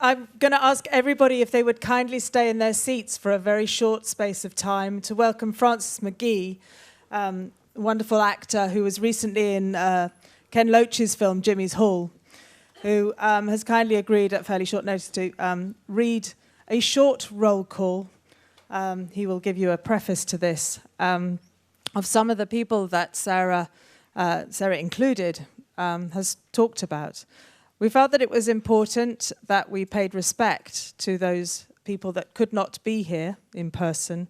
I'm going to ask everybody if they would kindly stay in their seats for a very short space of time to welcome Francis Magee, a wonderful actor who was recently in Ken Loach's film Jimmy's Hall, who has kindly agreed at fairly short notice to read a short roll call. He will give you a preface to this of some of the people that Sarah included has talked about. We felt that it was important that we paid respect to those people that could not be here in person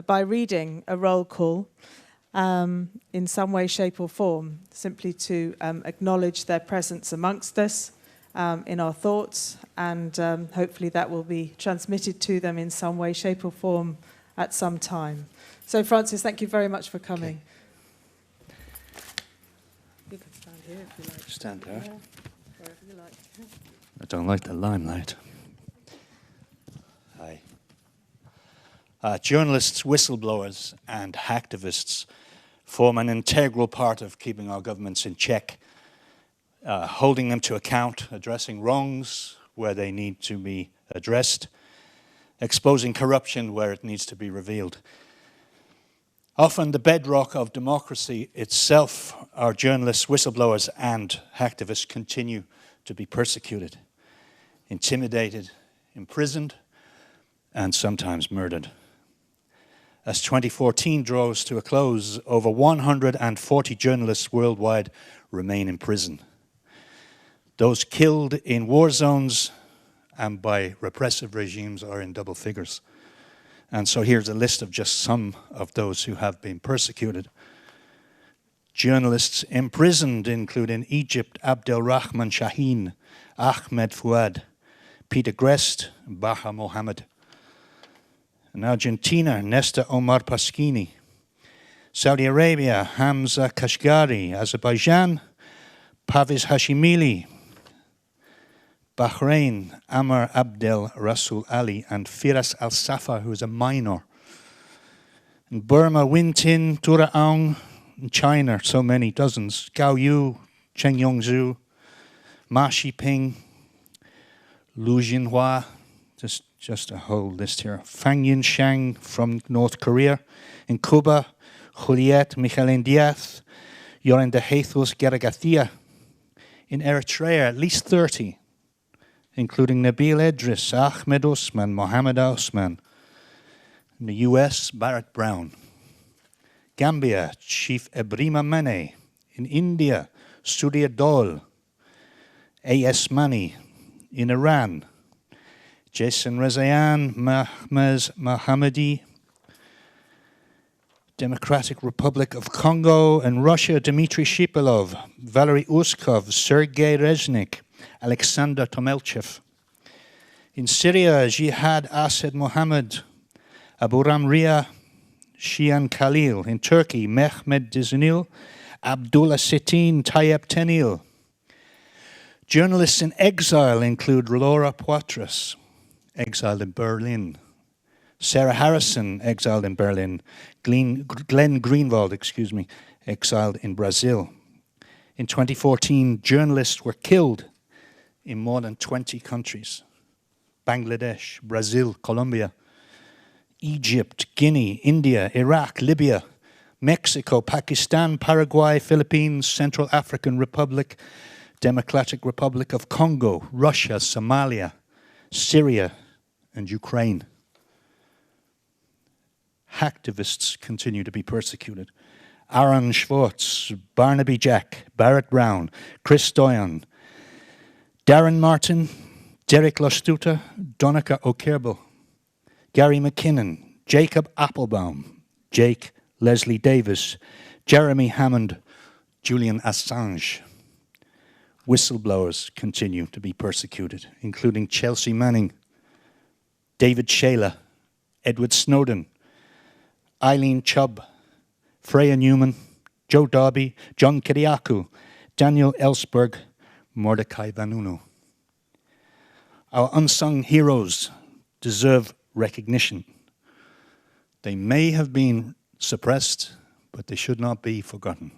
by reading a roll call in some way, shape or form, simply to acknowledge their presence amongst us in our thoughts, and hopefully that will be transmitted to them in some way, shape or form at some time. So Francis, thank you very much for coming. Okay. You can stand here if you like. Stand there. Yeah, wherever you like. I don't like the limelight. Hi. Journalists, whistleblowers and hacktivists form an integral part of keeping our governments in check, holding them to account, addressing wrongs where they need to be addressed, exposing corruption where it needs to be revealed. Often the bedrock of democracy itself, our journalists, whistleblowers and hacktivists continue to be persecuted, intimidated, imprisoned, and sometimes murdered. As 2014 draws to a close, over 140 journalists worldwide remain in prison. Those killed in war zones and by repressive regimes are in double figures. And so here's a list of just some of those who have been persecuted. Journalists imprisoned include in Egypt Abdelrahman Shaheen, Ahmed Fouad, Peter Grest, Baha Mohammed. In Argentina, Nesta Omar Pasquini. Saudi Arabia, Hamza Kashgari. Azerbaijan, Paviz Hashimili. Bahrain, Amar Abdel Rasul Ali and Firas Al-Safa, who is a minor. In Burma, Win Tin, Tura Aung. In China, so many, dozens. Gao Yu, Cheng Yongzhu, Ma Shiping, Lu Jinhua, just a whole list here. Fang Yunshang from North Korea. In Cuba, Juliet Michelin Diaz, Llorente Jesus Garagathia. In Eritrea, at least 30, including Nabil Idris, Ahmed Osman, Mohammed Osman. In the US, Barrett Brown. Gambia, Chief Ebrima Mane. In India, Surya Dol, A.S. Mani. In Iran, Jason Rezaian, Mahmoud Mohammadi. Democratic Republic of Congo and Russia, Dmitry Shipilov, Valery Uskov, Sergei Reznik, Alexander Tomelchev. In Syria, Jihad Asad Mohammed, Abu Ramria, Shian Khalil. In Turkey, Mehmet Dizunil, Abdullah Sitin, Tayyip Tenil. Journalists in exile include Laura Poitras, exiled in Berlin. Sarah Harrison, exiled in Berlin. Glenn Greenwald, exiled in Brazil. In 2014, journalists were killed in more than 20 countries. Bangladesh, Brazil, Colombia, Egypt, Guinea, India, Iraq, Libya, Mexico, Pakistan, Paraguay, Philippines, Central African Republic, Democratic Republic of Congo, Russia, Somalia, Syria, and Ukraine. Hacktivists continue to be persecuted. Aaron Schwartz, Barnaby Jack, Barrett Brown, Chris Doyon, Darren Martin, Derek Lostuta, Donica O'Kerbel, Gary McKinnon, Jacob Applebaum, Jake Leslie Davis, Jeremy Hammond, Julian Assange. Whistleblowers continue to be persecuted, including Chelsea Manning, David Shayla, Edward Snowden, Eileen Chubb, Freya Newman, Joe Darby, John Kiriakou, Daniel Ellsberg, Mordecai Vanunu. Our unsung heroes deserve recognition. They may have been suppressed, but they should not be forgotten.